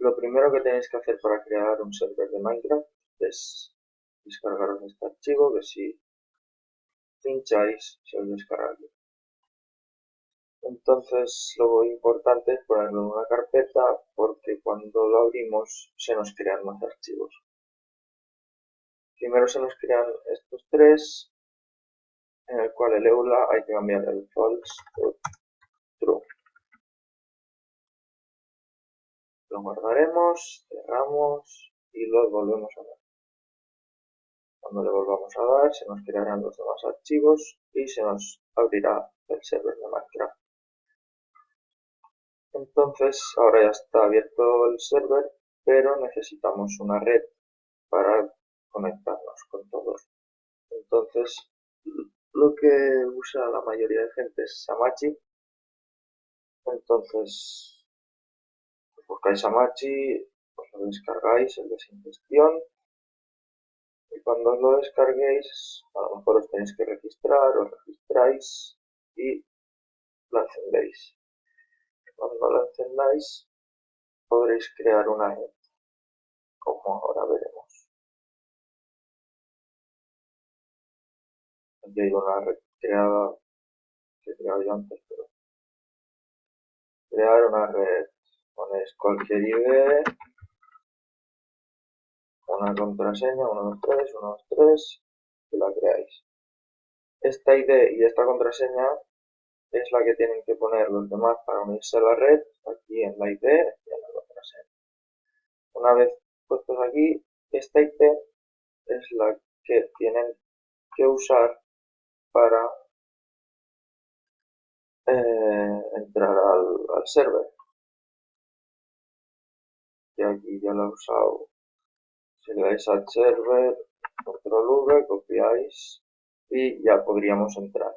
Lo primero que tenéis que hacer para crear un server de Minecraft es descargaros este archivo, que si pincháis se os descarga aquí. Entonces lo importante es ponerlo en una carpeta porque cuando lo abrimos se nos crean más archivos. Primero se nos crean estos tres, en el cual el EULA hay que cambiar el false por true. Lo guardaremos, cerramos y lo volvemos a dar. Cuando le volvamos a dar se nos crearán los demás archivos y se nos abrirá el server de Minecraft. Entonces ahora ya está abierto el server, pero necesitamos una red para conectarnos con todos. Entonces lo que usa la mayoría de gente es Hamachi. Entonces buscáis Hamachi, os lo descargáis, el de sin gestión, y cuando os lo descarguéis a lo mejor os tenéis que registrar, os registráis y lo encendéis. Cuando lo encendáis podréis crear una red, como ahora veremos. Aquí hay una red creada que he creado yo antes, pero crear una red, ponéis cualquier ID, una contraseña, 123, 123, y la creáis. Esta ID y esta contraseña es la que tienen que poner los demás para unirse a la red, aquí en la ID y en la contraseña. Una vez puestos aquí, esta ID es la que tienen que usar para entrar al server. Y aquí ya lo he usado. Si le dais al server, control V, copiáis y ya podríamos entrar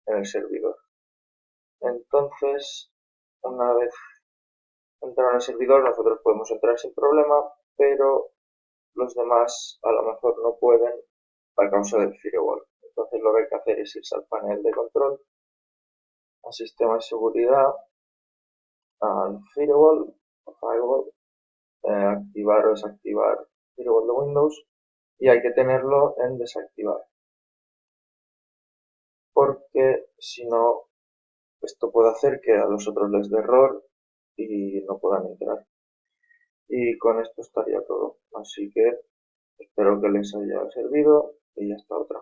en el servidor. Entonces, una vez entrado en el servidor, nosotros podemos entrar sin problema, pero los demás a lo mejor no pueden a causa del firewall. Entonces lo que hay que hacer es irse al panel de control, al sistema de seguridad, al firewall, activar o desactivar firewall de Windows, y hay que tenerlo en desactivar, porque si no, esto puede hacer que a los otros les dé error y no puedan entrar. Y con esto estaría todo. Así que espero que les haya servido y hasta otra.